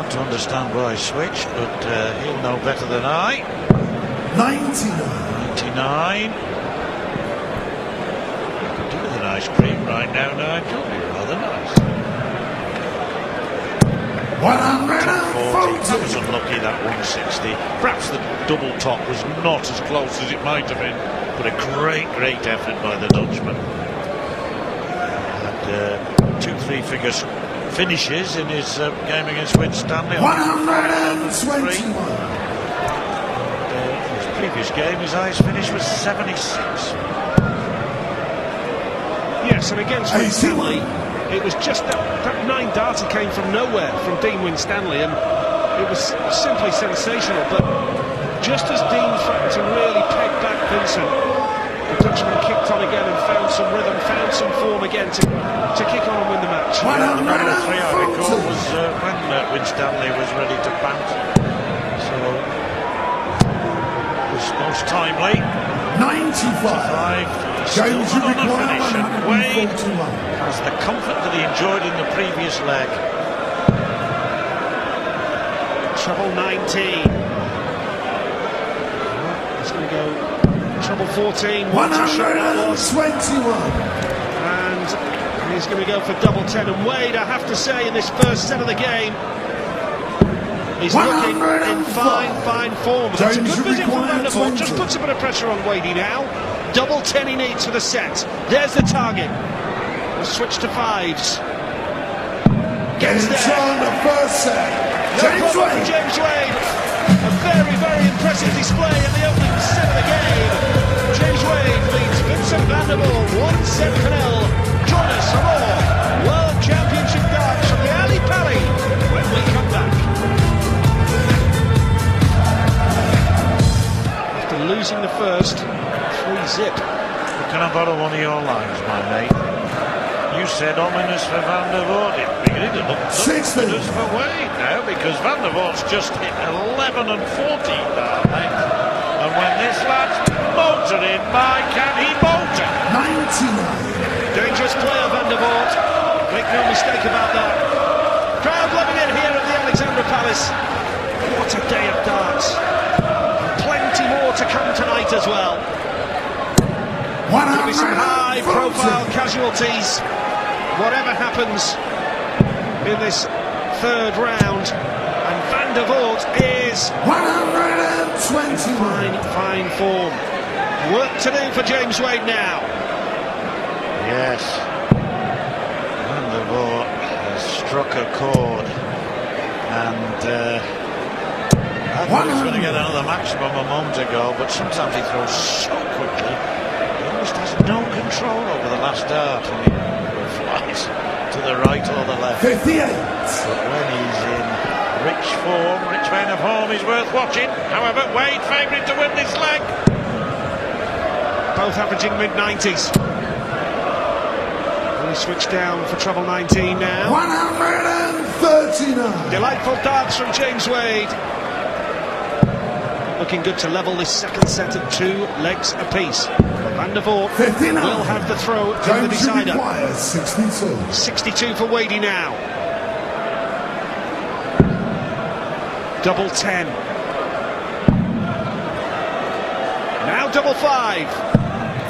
hard to understand why he switched, but he'll know better than I. 99. Could do with an ice cream right now, Nigel. It'd be rather nice. 140. That was unlucky, that 160. Perhaps the double top was not as close as it might have been, but a great effort by the Dutchman. Had 2 3-figure finishes in his game against Winstanley. 121. His previous game, his highest finish was 76. Yes, and against Winstanley, it was just that 9 darter came from nowhere from Dean Winstanley, and it was simply sensational. But just as Dean threatened to really peg back Vincent, the Dutchman kicked on again and found some rhythm, found some form again to kick on and win the match. Yeah, the medal 3 I recall was when Winstanley was ready to bounce. So it was most timely. 95. Still not on a finish, and Wade has the comfort that he enjoyed in the previous leg. Treble 19. He's going to go treble 14. 121. And he's going to go for double 10. And Wade, I have to say, in this first set of the game, he's looking in fine form. That's a good visit from Van der Voort. Just puts a bit of pressure on Wadey now. Double 10 he needs for the set. There's the target. We'll switch to 5s. Gets there. On the first set. James Wade. James Wade. A very impressive display in the opening set of the game. James Wade leads Vincent Van der Voort 1-7-0. Join us for more World Championship darts from the Ali Pali when we come back. After losing the first, 3-zip. Can I borrow one of your lines, my mate? You said ominous for Van der Voort. It really didn't look ominous for Wade now, because Van der Voort's just hit 11 and 14 that night. And when this lad's motoring, can he motor? 99. Dangerous player, Van der Voort. Make no mistake about that. Crowd loving it here at the Alexandra Palace. What a day of darts. Plenty more to come tonight as well. There'll be some high-profile casualties, whatever happens in this third round. And Van der Voort is 120. Fine form. Work to do for James Wade now. Yes. Van der Voort has struck a chord. And I thought he was going to get another maximum a moment ago, but sometimes he throws so quickly. He almost has no control over the last dart, and he flies to the right or the left. 58. But when he's in rich vein of form, he's worth watching. However, Wade favourite to win this leg. Both averaging mid-90s. We switch down for treble 19 now. 139. Delightful darts from James Wade. Looking good to level this second set at 2 legs apiece. Van der Voort will have the throw in the decider. 62. 62 for Wadey now. Double 10. Now double 5.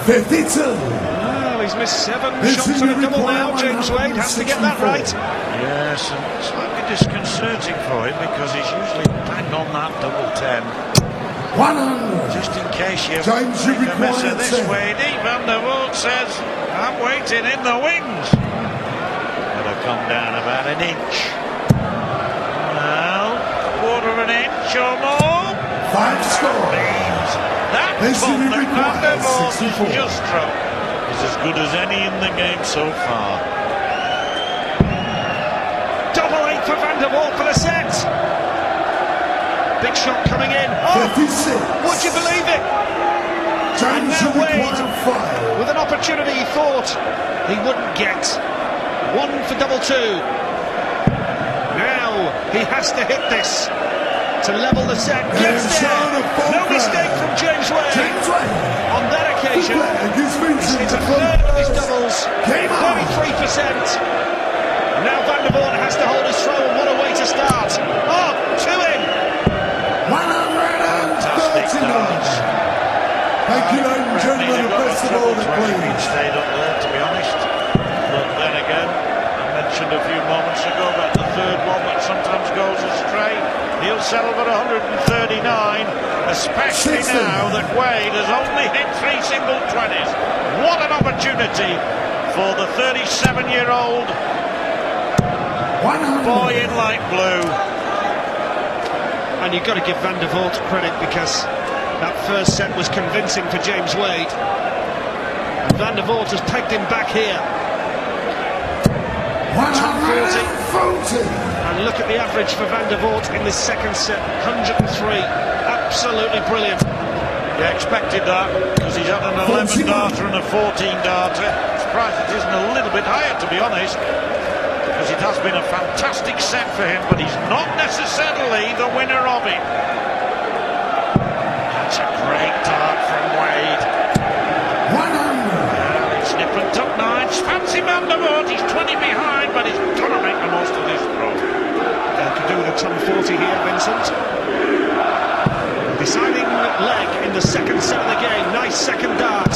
52. Well, he's missed 7 shots on a double now. James Wade has to get that right. Yes, and slightly disconcerting for him, because he's usually bang on that double 10. 100. Just in case you James, make a mess of this, Wadey, Van der Voort says, I'm waiting in the wings. Gonna come down about an inch. Now, quarter of an inch or more. 5 score. That ball that Van der Voort has just struck is as good as any in the game so far. Double 8 for Van der Voort for the set. Big shot coming in. Oh, 56. Would you believe it? And now Wade, with an opportunity he thought he wouldn't get. 1 for double 2. Now he has to hit this to level the set. Gets there. No mistake from James Wade. On that occasion, it's a third of his doubles. 33%. Now Van der Voort has to hold his throw, and what a way to start. Thank you, ladies and gentlemen, the best of all the Queen. Stayed up there, to be honest. But then again, I mentioned a few moments ago about the third one that sometimes goes astray. He'll settle for 139, especially 60. now that Wade has only hit 3 single 20s. What an opportunity for the 37-year-old boy in light blue. And you've got to give Van der Voort credit, because that first set was convincing for James Wade. And Van der Voort has pegged him back here. 140. And look at the average for Van der Voort in this second set, 103. Absolutely brilliant. You expected that, because he's had an 11 darter and a 14 darter. Surprised it isn't a little bit higher, to be honest, because it has been a fantastic set for him, but he's not necessarily the winner of it. That's a great dart from Wade. 100. It's nip and tuck nines. Fancy Van der Voort. He's 20 behind, but he's got to make the most of this throw. Could do with a ton 40 here, Vincent. Deciding leg in the second set of the game. Nice second dart.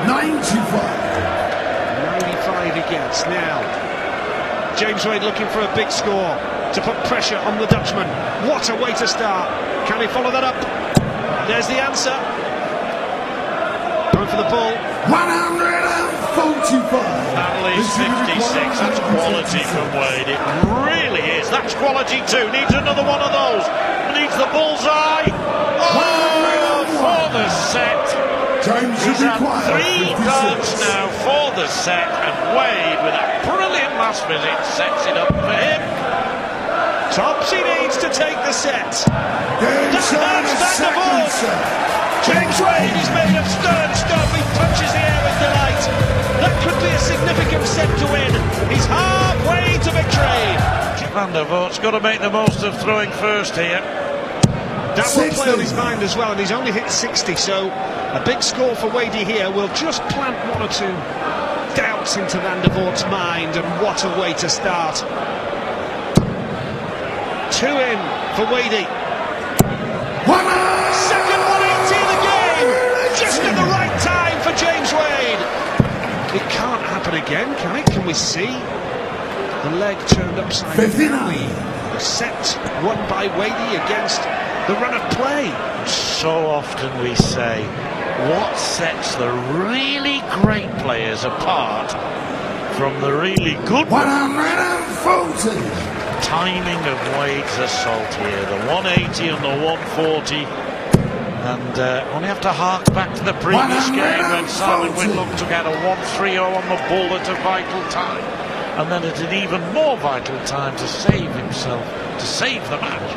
95. 95 he gets now. James Wade looking for a big score to put pressure on the Dutchman. What a way to start. Can he follow that up? There's the answer. Going for the ball. 145. At least 56. That's quality from Wade. It really is. That's quality too. Needs another one of those. Needs the bullseye. Oh, for the set. James He's had 3 56. darts now for the set, and Wade, with a brilliant last visit, sets it up for him. Topsy needs to take the set. That's Van der Voort. James Wade is made of stern stuff. He punches the air with delight. That could be a significant set to win. He's halfway to victory. Van der Voort's got to make the most of throwing first here. That will play on his mind as well, and he's only hit 60, so a big score for Wadey here will just plant 1 or 2 doubts into Van der Voort's mind, and what a way to start. 2 in for Wadey. Second 180 of the game, just at the right time for James Wade. It can't happen again, can it? Can we see the leg turned upside 59. down? The set won by Wadey against the run of play. So often we say, what sets the really great players apart from the really good ones? 140. Timing of Wade's assault here, the 180 and the 140. And only have to hark back to the previous game when Simon Whitlock took out a 1-3-0 on the bull at a vital time. And then at an even more vital time to save himself, to save the match,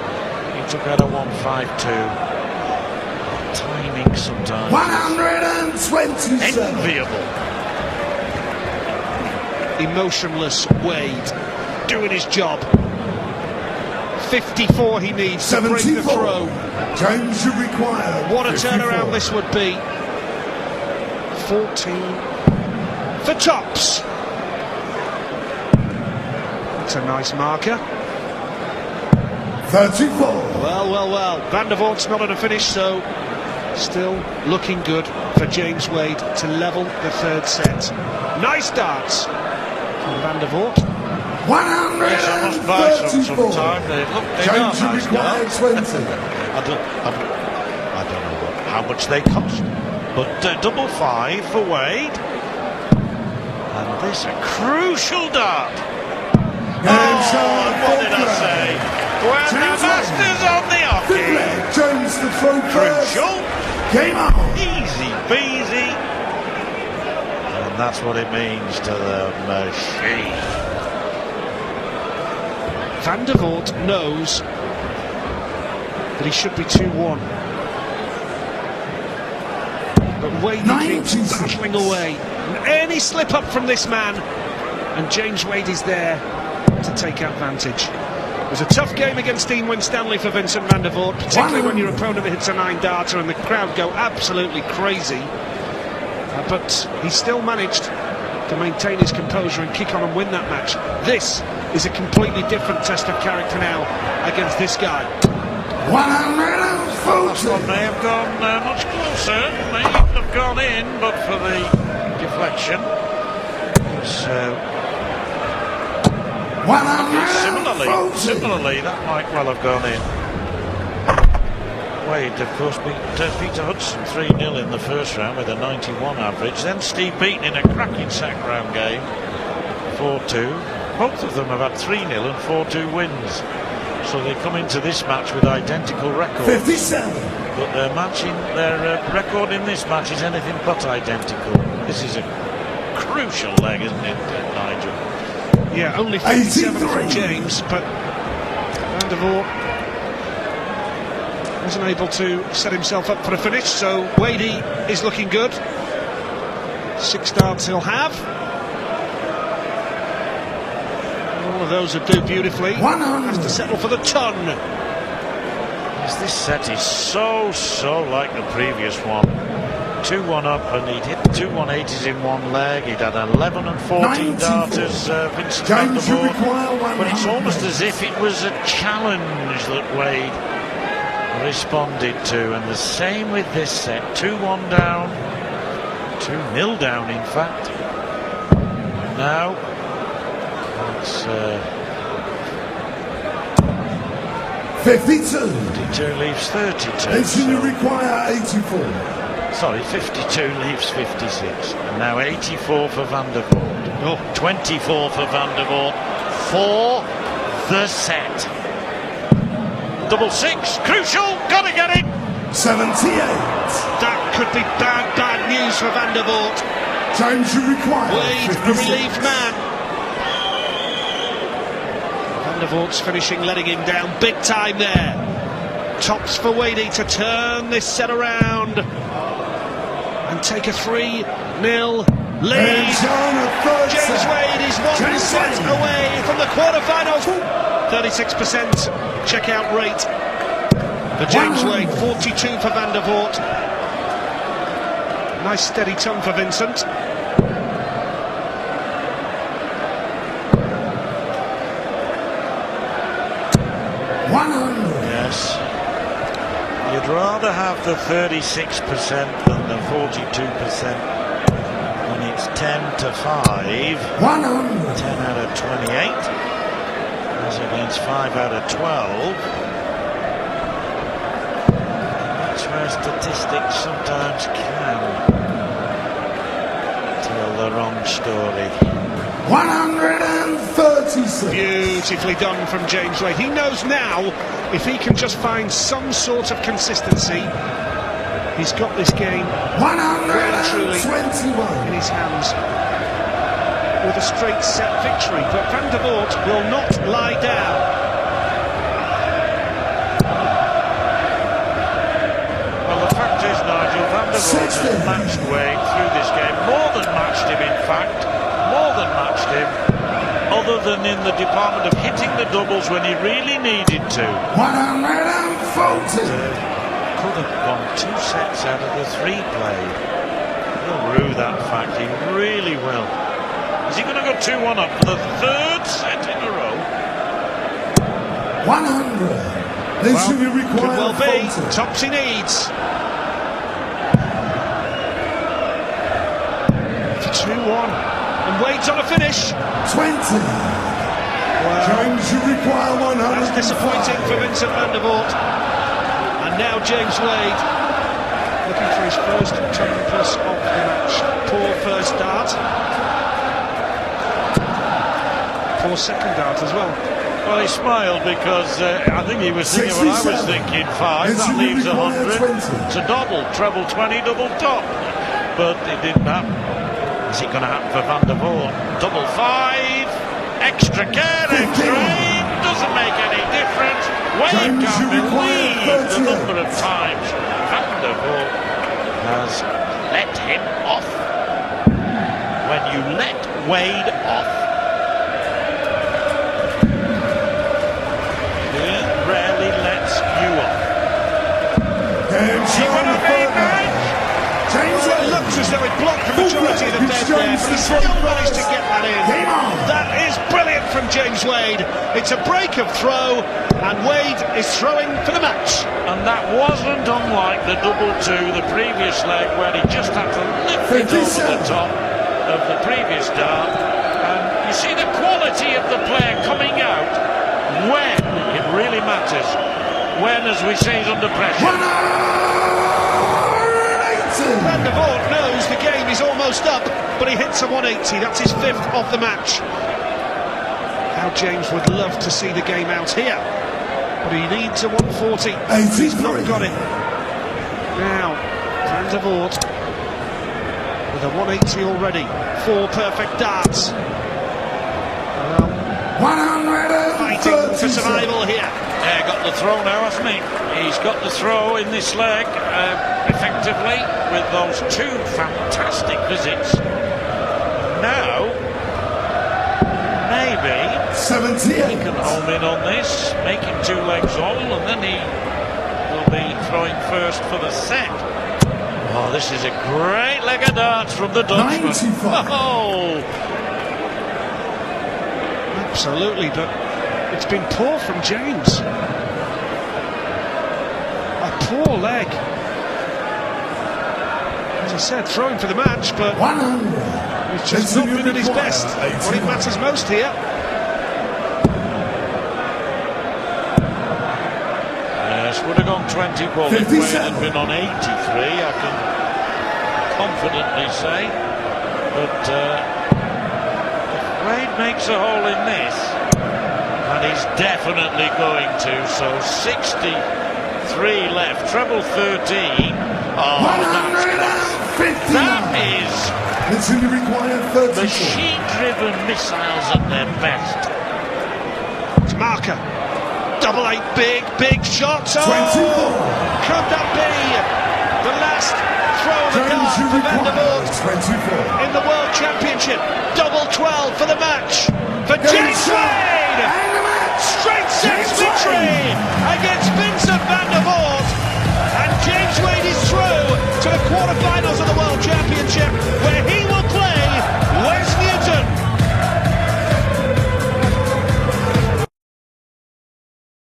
he took out a 1-5-2. Timing sometimes 127. enviable. Emotionless Wade doing his job. 54 he needs to break the 74. throw. James, you require. What a 54. turnaround this would be. 14 for tops. That's a nice marker. 34. Well. Van der Voort's not on a finish, so still looking good for James Wade to level the third set. Nice darts from Van der Voort. 134. Yes, I must buy some sometime. They are James, you nice require darts. 20. I don't know how much they cost, but double 5 for Wade. And this a crucial dart. What did I say? Well, the master's on the hockey. James the throw first. Crucial. Game on. Easy peasy. And that's what it means to the machine. Van der Voort knows that he should be 2-1. But Wade keeps battling away. And any slip up from this man, and James Wade is there to take advantage. It was a tough game against Dean Winstanley for Vincent Van der Voort, particularly when your opponent hits a 9-darter and the crowd go absolutely crazy. But he still managed to maintain his composure and kick on and win that match. This is a completely different test of character now against this guy. 140. Last one may have gone much closer, may even have gone in, but for the deflection. Similarly, that might well have gone in. Wade, of course, beat Peter Hudson 3-0 in the first round with a 91 average. Then Steve Beaton in a cracking second round game, 4-2. Both of them have had 3-0 and 4-2 wins. So they come into this match with identical records. 57. But their record in this match is anything but identical. This is a crucial leg, isn't it, Nigel? Yeah, only 57 from James, but Van der Voort wasn't able to set himself up for a finish, so Wadey is looking good. 6 darts he'll have. All of those will do beautifully. Has to settle for the ton. This set is so like the previous one. 2-1 up, and he'd hit 2 180s in one leg. He'd had 11 and 14 darters, Vincent van der Voort. But it's almost as if it was a challenge that Wade responded to, and the same with this set. 2-1 down, 2-0 down in fact. Now it's 52. 52 leaves 32. They seem to require 84. Sorry, 52 leaves 56. And now 84 for Van der Voort. Oh. 24 for Van der Voort for the set. Double six, crucial, gotta get it. 78. That could be bad news for Van der Voort. James, you require Wade, a 56. relieved man. Van der Voort's finishing, letting him down big time there. Tops for Wadey to turn this set around and take a 3-0 lead. James Wade is one set away from the quarterfinals. 36% checkout rate for James Wade, 42 for Van der Voort. Nice steady ton for Vincent. Yes. You'd rather have the 36% than the 42% when it's 10-5. 10 out of 28. As against 5 out of 12. That's where statistics sometimes can tell the wrong story. 136. Beautifully done from James Wade. He knows now if he can just find some sort of consistency, he's got this game really truly in his hands with a straight set victory. But Van der Voort will not lie down. Well, the fact is, Nigel, Van der Voort has matched Wade through this game, more than matched him in fact, more than matched him, other than in the department of hitting the doubles when he really needed to. 140. Could have won 2 sets out of the 3 played. He'll rue that fact, he really will. Is he going to go 2-1 up for the 3rd set in a row? 100. They should be required. Could well be. Tops he needs. For 2-1. And Wade's on a finish. 20. Well, James, you require 100. That's disappointing for Vincent van der Voort. And now James Wade looking for his first 10+ of the match. Poor first dart. Poor second dart as well. Well, he smiled because I think he was thinking what I was thinking. 5, that leaves 100. It's a double, treble 20, double top. But it didn't happen. Is it going to happen for Van der Voort? Double 5, extra care, extra aim, doesn't make any difference. Wade can't believe the number of times Van der Voort has let him off. When you let Wade off, he rarely lets you off. James, He got a big match. It looks as though he blocked the majority of the bed there, but he still managed to get that in. That is brilliant from James Wade. It's a break of throw, and Wade is throwing for the match. And that wasn't unlike the double two, the previous leg, where he just had to lift it over the top of the previous dart. And you see the quality of the player coming out when it really matters. When, as we say, he's under pressure. Van der Voort knows the game is almost up, but he hits a 180. That's his 5th of the match. How James would love to see the game out here, but he needs a 140. He's not got it. Now, Van der Voort with a 180 already. 4 perfect darts. Fighting for survival here. Yeah, got the throw now, hasn't he? He's got the throw in this leg effectively with those 2 fantastic visits. Now, maybe 78. he can home in on this, make him 2 legs all, and then he will be throwing first for the set. Oh, this is a great leg of darts from the Dutchman. 95. Oh! Absolutely, but it's been poor from James. A poor leg. As I said, throwing for the match, but 100. he's just not been at his best. What it matters most here. Yes, would have gone 20 ball if Wade had been on 83, I can confidently say. But if Wade makes a hole in this, and he's definitely going to, so 63 left, treble 13. Oh, that's class. That is machine-driven missiles at their best. It's Marker. Double 8, big shots. Oh, could that be the last throw of the dart for Van der Voort in the World Championship? Double 12 for the match for James Wade. Straight sets victory against Vincent Van der Voort, and James Wade is through to the quarterfinals of the World Championship.